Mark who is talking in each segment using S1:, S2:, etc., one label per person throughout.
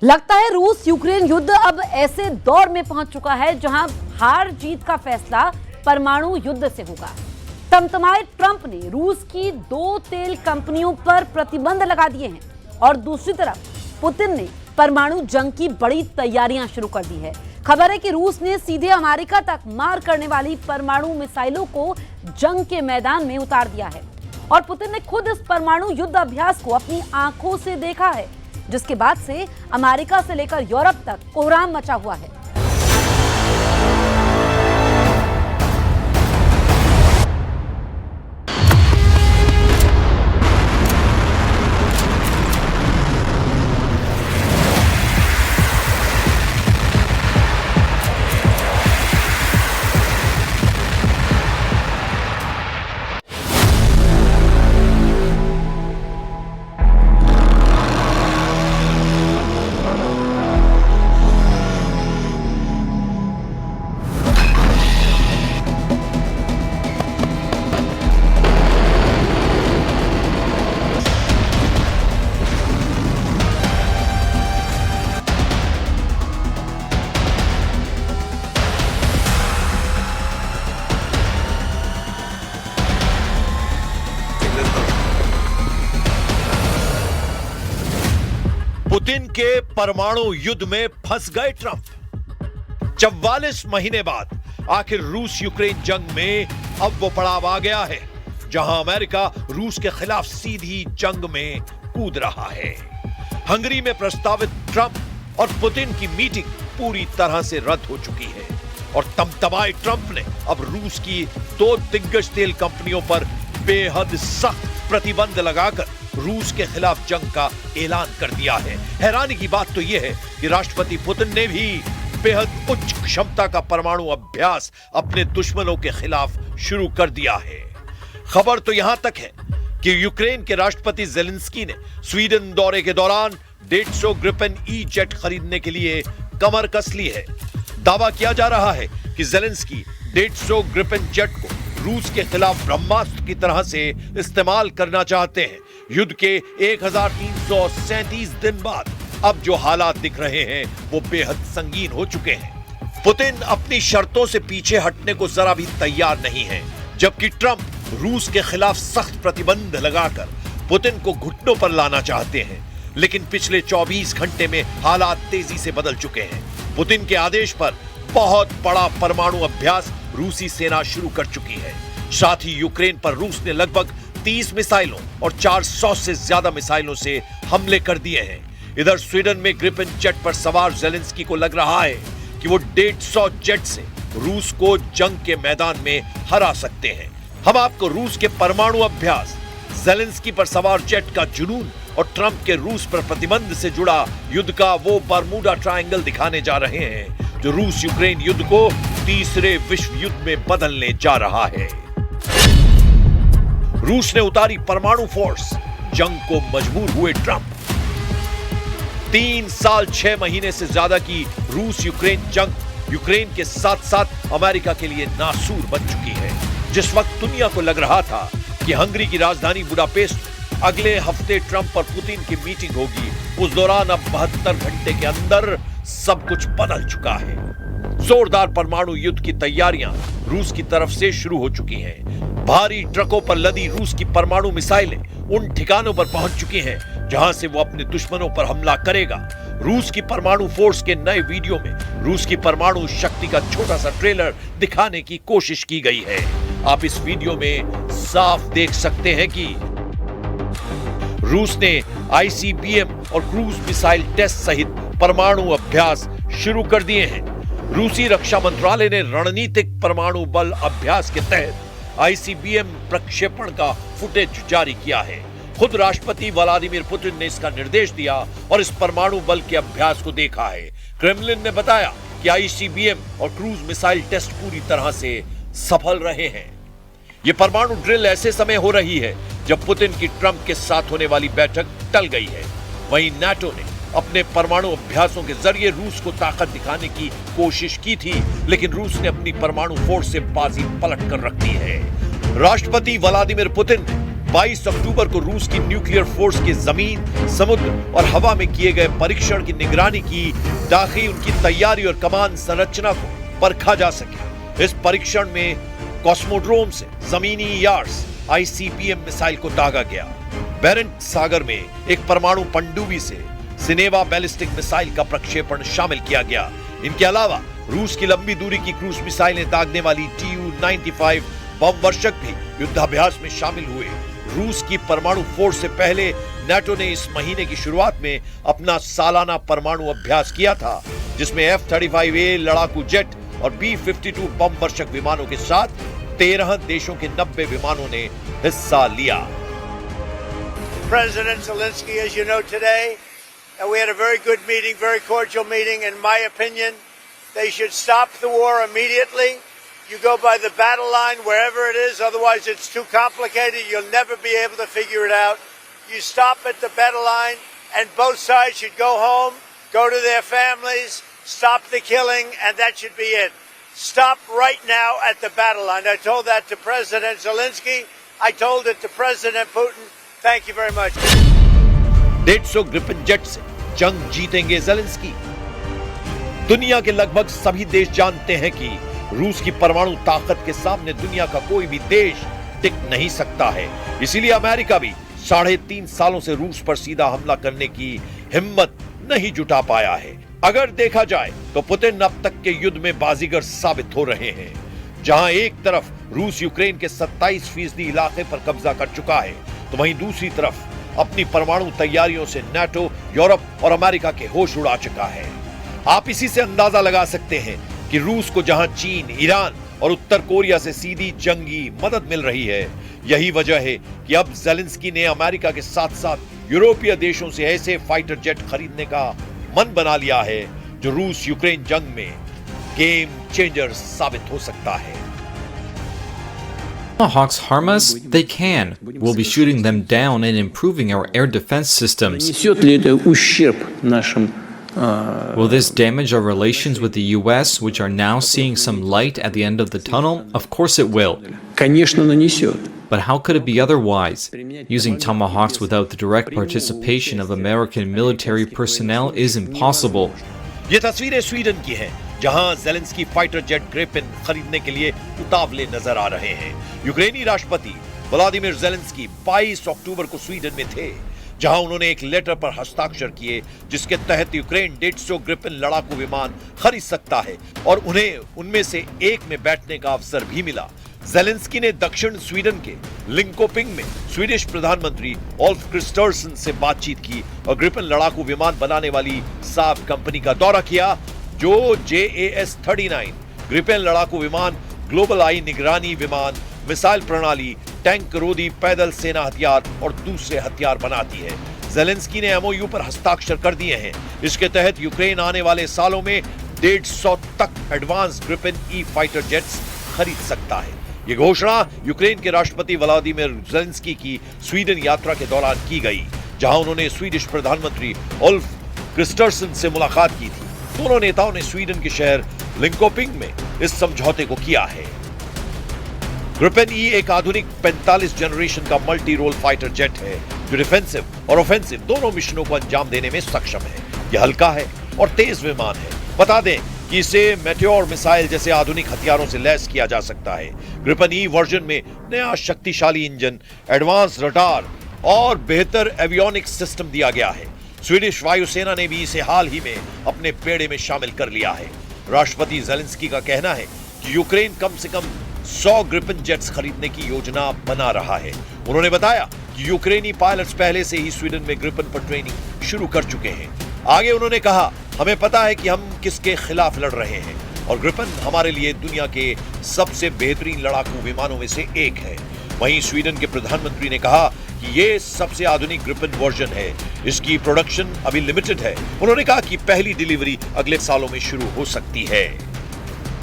S1: लगता है रूस यूक्रेन युद्ध अब ऐसे दौर में पहुंच चुका है जहां हार जीत का फैसला परमाणु युद्ध से होगा। तमतमाए ट्रंप ने रूस की 2 तेल कंपनियों पर प्रतिबंध लगा दिए हैं और दूसरी तरफ पुतिन ने परमाणु जंग की बड़ी तैयारियां शुरू कर दी है। खबर है कि रूस ने सीधे अमेरिका तक मार करने वाली परमाणु मिसाइलों को जंग के मैदान में उतार दिया है और पुतिन ने खुद इस परमाणु युद्ध अभ्यास को अपनी आंखों से देखा है, जिसके बाद से अमेरिका से लेकर यूरोप तक कोहराम मचा हुआ है।
S2: पुतिन के परमाणु युद्ध में फंस गए ट्रंप। 44 महीने बाद आखिर रूस यूक्रेन जंग में अब वो पड़ाव आ गया है जहां अमेरिका रूस के खिलाफ सीधी जंग में कूद रहा है। हंगरी में प्रस्तावित ट्रंप और पुतिन की मीटिंग पूरी तरह से रद्द हो चुकी है और तमतमाए ट्रंप ने अब रूस की 2 दिग्गज तेल कंपनियों पर बेहद सख्त प्रतिबंध लगाकर रूस के खिलाफ जंग का ऐलान कर दिया है। हैरानी की बात तो यह है कि राष्ट्रपति पुतिन ने भी बेहद उच्च क्षमता का परमाणु अभ्यास अपने दुश्मनों के खिलाफ शुरू कर दिया है। खबर तो यहां तक है कि यूक्रेन के राष्ट्रपति ज़ेलेंस्की ने स्वीडन दौरे के दौरान 150 ग्रिपेन ई जेट खरीदने के लिए कमर कस ली है। दावा किया जा रहा है कि ज़ेलेंस्की 150 ग्रिपेन जेट को रूस के खिलाफ ब्रह्मास्त्र की तरह से इस्तेमाल करना चाहते हैं। युद्ध के 1337 दिन बाद अब जो हालात दिख रहे हैं वो बेहद संगीन हो चुके हैं। पुतिन अपनी शर्तों से पीछे हटने को जरा भी तैयार नहीं है, जबकि ट्रंप रूस के खिलाफ सख्त प्रतिबंध लगाकर पुतिन को घुटनों पर लाना चाहते हैं। लेकिन पिछले 24 घंटे में हालात तेजी से बदल चुके हैं। पुतिन के आदेश पर बहुत बड़ा परमाणु अभ्यास रूसी सेना शुरू कर चुकी है। साथ ही यूक्रेन पर रूस ने लगभग 30 मिसाइलों और 400 से ज्यादा मिसाइलों से हमले कर दिए हैं। इधर स्वीडन में ग्रिपेन जेट पर सवार ज़ेलेंस्की को लग रहा है कि वो 150 जेट से रूस को जंग के मैदान में हरा सकते हैं। हम आपको रूस के परमाणु अभ्यास, ज़ेलेंस्की पर सवार जेट का जुनून और ट्रंप के रूस पर प्रतिबंध से जुड़ा युद्ध का वो बरमूडा ट्रायंगल दिखाने जा रहे हैं जो रूस यूक्रेन युद्ध को तीसरे विश्व युद्ध में बदलने जा रहा है। रूस ने उतारी परमाणु फोर्स, जंग को मजबूर हुए ट्रंप। 3 साल 6 महीने से ज्यादा की रूस यूक्रेन जंग यूक्रेन के साथ साथ अमेरिका के लिए नासूर बन चुकी है। जिस वक्त दुनिया को लग रहा था कि हंगरी की राजधानी बुडापेस्ट अगले हफ्ते ट्रंप और पुतिन की मीटिंग होगी, उस दौरान अब 72 घंटे के अंदर सब कुछ बदल चुका है। जोरदार परमाणु युद्ध की तैयारियां रूस की तरफ से शुरू हो चुकी हैं। भारी ट्रकों पर लदी रूस की परमाणु मिसाइलें उन ठिकानों पर पहुंच चुकी हैं जहां से वो अपने दुश्मनों पर हमला करेगा। रूस की परमाणु फोर्स के नए वीडियो में रूस की परमाणु शक्ति का छोटा सा ट्रेलर दिखाने की कोशिश की गई है। आप इस वीडियो में साफ देख सकते हैं कि रूस ने आईसीबीएम और क्रूज मिसाइल टेस्ट सहित परमाणु अभ्यास शुरू कर दिए हैं। रूसी रक्षा मंत्रालय ने रणनीतिक परमाणु बल अभ्यास के तहत आईसीबीएम प्रक्षेपण का फुटेज जारी किया है। खुद राष्ट्रपति व्लादिमीर पुतिन ने इसका निर्देश दिया और इस परमाणु बल के अभ्यास को देखा है। क्रेमलिन ने बताया कि आईसीबीएम और क्रूज मिसाइल टेस्ट पूरी तरह से सफल रहे हैं। यह परमाणु ड्रिल ऐसे समय हो रही है जब पुतिन की ट्रंप के साथ होने वाली बैठक टल गई है। वहीं नाटो ने अपने परमाणु अभ्यासों के जरिए रूस को ताकत दिखाने की कोशिश की थी, लेकिन रूस ने अपनी परमाणु फोर्स से बाजी पलट कर रख दी है। राष्ट्रपति व्लादिमीर पुतिन ने 22 अक्टूबर को रूस की न्यूक्लियर फोर्स के जमीन, समुद्र और हवा में किए गए परीक्षण की निगरानी की ताकि उनकी तैयारी और कमान संरचना को परखा जा सके। इस परीक्षण में कॉस्मोड्रोम से जमीनी यार्ड्स ICBM मिसाइल को दागा गया। बेरेंट सागर में एक परमाणु पनडुब्बी से सिनेवा बैलिस्टिक मिसाइल का प्रक्षेपण शामिल किया गया। इनके अलावा रूस की लंबी दूरी की क्रूज मिसाइलें दागने वाली Tu-95 बम वर्षक भी युद्धाभ्यास में शामिल हुए। रूस की परमाणु फोर्स से पहले नाटो ने इस महीने की शुरुआत में अपना सालाना परमाणु अभ्यास किया था, जिसमें F-35A लड़ाकू जेट और B-52 बम वर्षक विमानों के साथ 13 देशों के 90 विमानों ने हिस्सा लिया।
S3: President Zelensky, as you know today, and we had a very good meeting, very cordial meeting. In my opinion, they should stop the war immediately. You go by the battle line wherever it is, otherwise it's too complicated. You'll never be able to figure it out. You stop at the battle line, and both sides should go home, go to their families, stop the killing, and that should be it. Stop right now at the battle line. I told that to President Zelensky. I told it to President Putin. Thank you very much.
S2: 150 Gripen jet से जंग जीतेंगे Zelensky. दुनिया के लगभग सभी देश जानते हैं कि रूस की परमाणु ताकत के सामने दुनिया का कोई भी देश टिक नहीं सकता है। इसीलिए अमेरिका भी 3.5 सालों से रूस पर सीधा हमला करने की हिम्मत नहीं जुटा पाया है। अगर देखा जाए तो पुतिन अब तक के युद्ध में बाजीगर साबित हो रहे हैं। जहां एक तरफ रूस यूक्रेन के 27% इलाके पर कब्जा कर चुका है, तो वहीं दूसरी तरफ अपनी परमाणु तैयारियों से नाटो, यूरोप और अमेरिका के होश उड़ा चुका है। आप इसी से अंदाजा लगा सकते हैं कि रूस को जहां चीन, ईरान और उत्तर कोरिया से सीधी जंगी मदद मिल रही है, यही वजह है कि अब ज़ेलेंस्की ने अमेरिका के साथ साथ यूरोपीय देशों से ऐसे फाइटर जेट खरीदने का मन बना लिया है जो रूस यूक्रेन जंग में गेम चेंजर साबित हो सकता है।
S4: Tomahawks harm us? They can. We'll be shooting them down and improving our air defense systems.
S5: Несет ли это ущерб нашим
S4: Will this damage our relations with the US, which are now seeing some light at the end of the tunnel? Of course it will.
S5: Конечно, нанесет.
S4: But how could it be otherwise? Using Tomahawks without the direct participation of American military personnel is impossible.
S2: ये तस्वीरें Sweden की हैं, जहां Zelensky fighter jet Gripen खरीदने के लिए उतावले नजर आ रहे हैं। यूक्रेनी राष्ट्रपति व्लादिमीर ज़ेलेंस्की 22 अक्टूबर को स्वीडन में थे, जहां उन्होंने एक लेटर पर हस्ताक्षर किए जिसके तहत यूक्रेन 150 ग्रिपेन लड़ाकू विमान खरीद सकता है और उन्हें उनमें से एक में बैठने का अवसर भी मिला। ज़ेलेंस्की ने दक्षिण स्वीडन के लिंकोपिंग में स्वीडिश प्रधानमंत्री ओल्फ क्रिस्टर्सन से बातचीत की और ग्रिपेन लड़ाकू विमान बनाने वाली साब कंपनी का दौरा किया, जो JAS-39 ग्रिपेन लड़ाकू विमान, ग्लोबल आई निगरानी विमान, मिसाइल प्रणाली, टैंक रोधी पैदल सेना हथियार और दूसरे हथियार बनाती है। ज़ेलेंस्की ने MOU पर हस्ताक्षर कर दिए हैं। इसके तहत यूक्रेन आने वाले सालों में 150 तक advance Gripen E fighter jets खरीद सकता है। ये घोषणा यूक्रेन के राष्ट्रपति व्लादिमीर ज़ेलेंस्की की स्वीडन यात्रा के दौरान की गई, जहां उन्होंने स्वीडिश प्रधानमंत्री ओल्फ क्रिस्टर्सन से मुलाकात की थी। दोनों नेताओं ने स्वीडन के शहर लिंकोपिंग में इस समझौते को किया है। ग्रिपेन ई एक आधुनिक 45 जनरेशन का मल्टी रोल फाइटर जेट है, जो डिफेंसिव और ऑफेंसिव दोनों मिशनों को अंजाम देने में सक्षम है। यह हल्का है और तेज विमान है। बता दें कि इसे मेटेओर मिसाइल जैसे आधुनिक हथियारों से लैस किया जा सकता है। ग्रिपेन ई वर्जन में नया शक्तिशाली इंजन, एडवांस रडार और बेहतर एवियोनिक्स सिस्टम दिया गया है। स्वीडिश वायुसेना ने भी इसे हाल ही में अपने बेड़े में शामिल कर लिया है। राष्ट्रपति ज़ेलेंस्की का कहना है कि यूक्रेन कम से कम 100 ग्रिपेन जेट्स खरीदने की योजना बना रहा है। उन्होंने बताया कि यूक्रेनी पायलट्स पहले से ही स्वीडन में ग्रिपेन पर ट्रेनिंग शुरू कर चुके हैं। आगे उन्होंने कहा, हमें पता है कि हम किसके खिलाफ लड़ रहे हैं और ग्रिपेन हमारे लिए दुनिया के सबसे बेहतरीन लड़ाकू विमानों में से एक है। वहीं स्वीडन के प्रधानमंत्री ने कहा कि ये सबसे आधुनिक ग्रिपेन वर्जन है। इसकी प्रोडक्शन अभी लिमिटेड है। उन्होंने कहा कि पहली डिलीवरी अगले सालों में शुरू हो सकती है।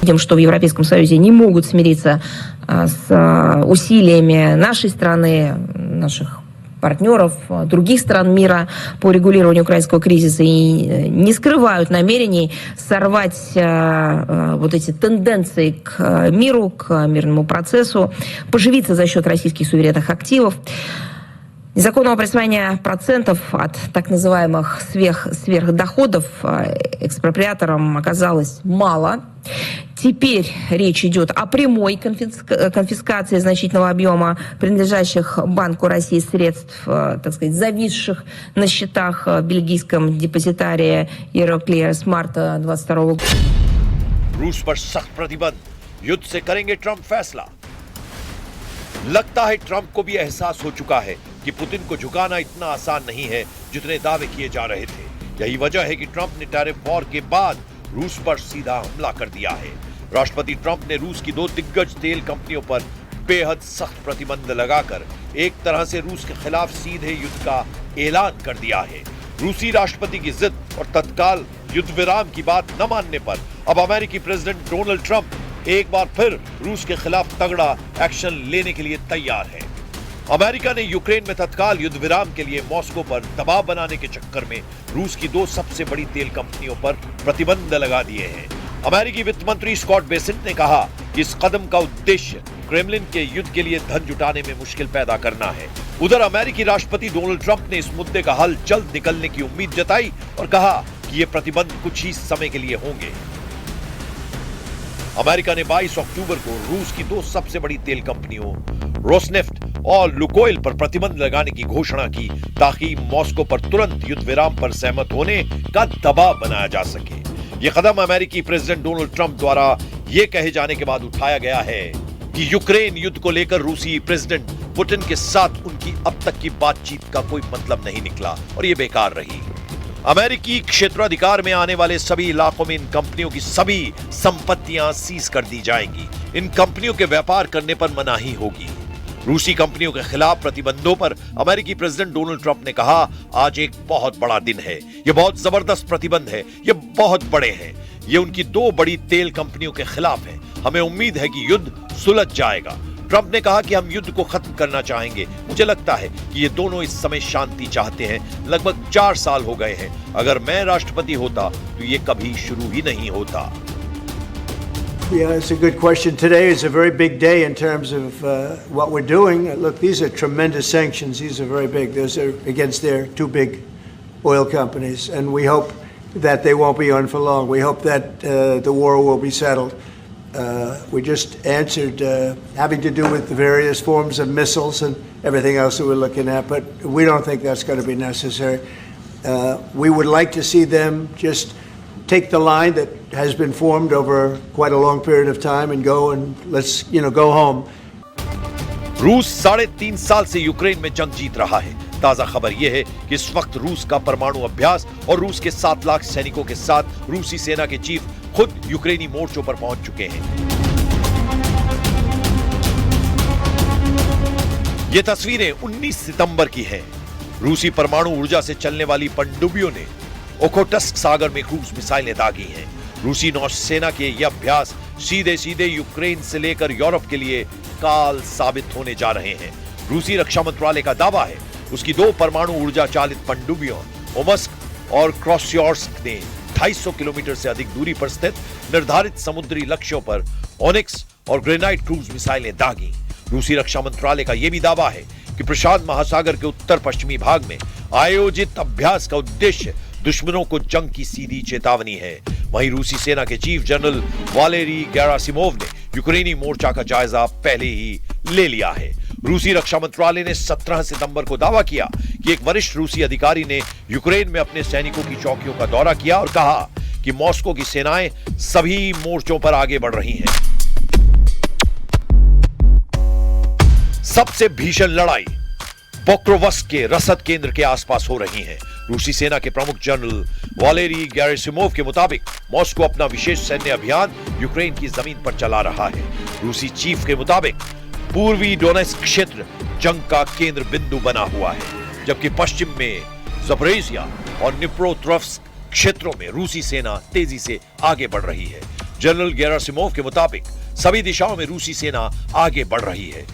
S6: Видим, что в Европейском Союзе не могут смириться с усилиями нашей страны, наших партнеров, других стран мира по регулированию украинского кризиса и не скрывают намерений сорвать вот эти тенденции к миру, к мирному процессу, поживиться за счет российских суверенных активов. Незаконного присвоения процентов от так называемых сверхдоходов экспроприаторам оказалось мало. Теперь речь идет о прямой конфискации значительного объема принадлежащих Банку России средств, так сказать, зависших на счетах в бельгийском депозитарии Euroclear с марта 2022 года.
S2: रूस पर सख्त प्रतिबंध, युद्ध से करेंगे ट्रंप फैसला। लगता है ट्रंप को भी एहसास हो चुका है कि पुतिन को झुकाना इतना आसान नहीं है जितने दावे किए जा रहे थे। यही वजह है कि ट्रंप ने टैरिफ वॉर के बाद रूस पर सीधा हमला कर दिया है। राष्ट्रपति ट्रंप ने रूस की 2 दिग्गज तेल कंपनियों पर बेहद सख्त प्रतिबंध लगाकर एक तरह से रूस के खिलाफ सीधे युद्ध का ऐलान कर दिया है। रूसी राष्ट्रपति की जिद और तत्काल युद्ध विराम की बात न मानने पर अब अमेरिकी प्रेसिडेंट डोनाल्ड ट्रंप एक बार फिर रूस के खिलाफ तगड़ा एक्शन लेने के लिए तैयार है। अमेरिका ने यूक्रेन में तत्काल युद्ध विराम के लिए मॉस्को पर दबाव बनाने के चक्कर में रूस की 2 सबसे बड़ी तेल कंपनियों पर प्रतिबंध लगा दिए हैं। अमेरिकी वित्त मंत्री स्कॉट बेसेंट ने कहा कि इस कदम का उद्देश्य क्रेमलिन के युद्ध के लिए धन जुटाने में मुश्किल पैदा करना है। उधर अमेरिकी राष्ट्रपति डोनाल्ड ट्रंप ने इस मुद्दे का हल जल्द निकलने की उम्मीद जताई और कहा कि ये प्रतिबंध कुछ ही समय के लिए होंगे। अमेरिका ने 22 अक्टूबर को रूस की 2 सबसे बड़ी तेल कंपनियों रोसनेफ्ट और लुकोइल पर प्रतिबंध लगाने की घोषणा की ताकि मॉस्को पर तुरंत युद्ध विराम पर सहमत होने का दबाव बनाया जा सके। यह कदम अमेरिकी प्रेसिडेंट डोनाल्ड ट्रंप द्वारा यह कहे जाने के बाद उठाया गया है कि यूक्रेन युद्ध को लेकर रूसी प्रेसिडेंट पुतिन के साथ उनकी अब तक की बातचीत का कोई मतलब नहीं निकला और यह बेकार रही। अमेरिकी क्षेत्राधिकार में आने वाले सभी इलाकों में इन कंपनियों की सभी संपत्तियां सीज कर दी जाएंगी। इन कंपनियों के व्यापार करने पर मनाही होगी। रूसी कंपनियों के खिलाफ प्रतिबंधों पर अमेरिकी प्रेसिडेंट डोनाल्ड ट्रंप ने कहा, आज एक बहुत बड़ा दिन है, यह बहुत जबरदस्त प्रतिबंध है, यह बहुत बड़े हैं, ये उनकी 2 बड़ी तेल कंपनियों के खिलाफ है। हमें उम्मीद है कि युद्ध सुलझ जाएगा। ट्रंप ने कहा कि हम युद्ध को खत्म करना चाहेंगे। मुझे लगता है कि ये दोनों इस समय शांति चाहते हैं। लगभग 4 साल हो गए हैं। अगर मैं राष्ट्रपति होता तो ये कभी शुरू ही नहीं होता।
S3: Yeah, it's a good question. Today is a very big day in terms of what we're doing. Look, these are tremendous sanctions. These are very big. Those are against their 2 big oil companies, and we hope that they won't be on for long. We hope that the war will be settled. We just answered having to do with the various forms of missiles and everything else that we're looking at, but we don't think that's going to be necessary. We would like to see them just take the line that has been formed over quite a long period of time and go and let's, go home.
S2: रूस 3.5 साल से Ukraine में जंग जीत रहा है। ताजा खबर यह है कि इस वक्त रूस का परमाणु अभ्यास और रूस के 7 लाख सैनिकों के साथ रूसी सेना के चीफ खुद यूक्रेनी मोर्चों पर पहुंच चुके हैं। ये तस्वीरें 19 सितंबर की हैं। रूसी परमाणु ऊर्जा से चलने वाली पनडुब्बियों ने ओखोटस्क सागर में क्रूज मिसाइलें दागी हैं। रूसी नौसेना के ये अभ्यास सीधे यूक्रेन से लेकर यूरोप के लिए काल साबित होने जा रहे हैं। रूसी रक्षा मंत्रालय का दावा है उसकी 2 परमाणु ऊर्जा चालित पनडुब्बियों ओमस्क और क्रोस्योर्स्क ने 250 किलोमीटर से अधिक दूरी पर स्थित निर्धारित समुद्री लक्ष्यों पर ओनिक्स और ग्रेनाइट क्रूज मिसाइलें दागी। रूसी रक्षा मंत्रालय का यह भी दावा है कि प्रशांत महासागर के उत्तर पश्चिमी भाग में आयोजित अभ्यास का उद्देश्य दुश्मनों को जंग की सीधी चेतावनी है। वहीं रूसी सेना के चीफ जनरल वालेरी गेरासिमोव ने यूक्रेनी मोर्चा का जायजा पहले ही ले लिया है। रूसी रक्षा मंत्रालय ने 17 सितंबर को दावा किया कि एक वरिष्ठ रूसी अधिकारी ने यूक्रेन में अपने सैनिकों की चौकियों का दौरा किया और कहा कि मॉस्को की सेनाएं सभी मोर्चों पर आगे बढ़ रही हैं। सबसे भीषण लड़ाई पोक्रोवस्क के रसद केंद्र के आसपास हो रही है। रूसी सेना के प्रमुख जनरल वालेरी गेरासिमोव के मुताबिक मॉस्को अपना विशेष सैन्य अभियान यूक्रेन की जमीन पर चला रहा है। रूसी चीफ के मुताबिक पूर्वी डोनेस्क क्षेत्र जंग का केंद्र बिंदु बना हुआ है, जबकि पश्चिम में ज़पोरिज़िया और निप्रोपेट्रोव्स्क क्षेत्रों में रूसी सेना तेजी से आगे बढ़ रही है। जनरल गेरासिमोव के मुताबिक सभी दिशाओं में रूसी सेना आगे बढ़ रही है।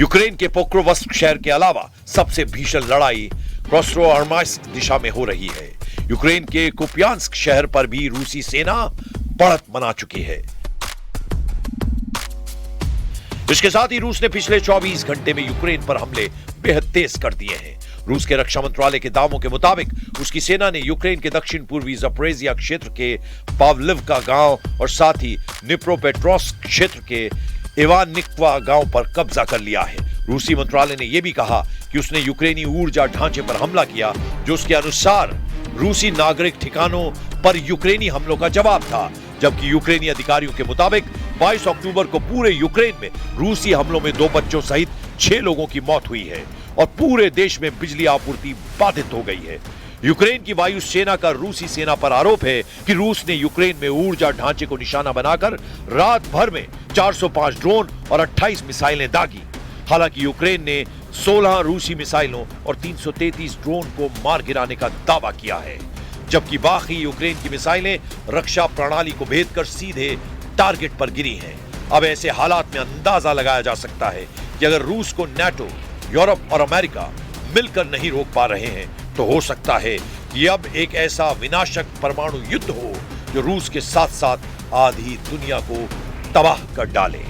S2: यूक्रेन के पोक्रोवस्क शहर के अलावा सबसे भीषण लड़ाई क्रोस्रोआर्मास्क दिशा में हो रही है। यूक्रेन के कुपियांस्क शहर पर भी रूसी सेना बढ़त बना चुकी है। इसके साथ ही रूस ने पिछले 24 घंटे में यूक्रेन पर हमले बेहद तेज कर दिए हैं। रूस के रक्षा मंत्रालय के दावों के मुताबिक उसकी सेना ने यूक्रेन के दक्षिण पूर्वी ज़पोरिज़िया क्षेत्र के पावलिवका गांव और साथ ही निप्रोपेट्रोव्स्क क्षेत्र के इवानिक्वा गांव पर कब्जा कर लिया है। रूसी मंत्रालय ने यह भी कहा कि उसने यूक्रेनी ऊर्जा ढांचे पर हमला किया, जो उसके अनुसार रूसी नागरिक ठिकानों पर यूक्रेनी हमलों का जवाब था। जबकि यूक्रेनी अधिकारियों के मुताबिक 22 अक्टूबर को पूरे यूक्रेन में रूसी हमलों में 2 बच्चों सहित 6 लोगों की मौत हुई है और पूरे देश में बिजली आपूर्ति बाधित हो गई है। यूक्रेन की वायु सेना का रूसी सेना पर आरोप है कि रूस ने यूक्रेन में ऊर्जा ढांचे को निशाना बनाकर रात भर में 405 ड्रोन और 28 मिसाइलें दागी। हालांकि यूक्रेन ने 16 रूसी मिसाइलों और 333 ड्रोन को मार गिराने का दावा किया है, जबकि बाकी यूक्रेन की मिसाइलें रक्षा प्रणाली को भेदकर सीधे टारगेट पर गिरी हैं। अब ऐसे हालात में अंदाजा लगाया जा सकता है कि अगर रूस को नाटो, यूरोप और अमेरिका मिलकर नहीं रोक पा रहे हैं तो हो सकता है कि अब एक ऐसा विनाशक परमाणु युद्ध हो जो रूस के साथ साथ आधी दुनिया को तबाह कर डाले।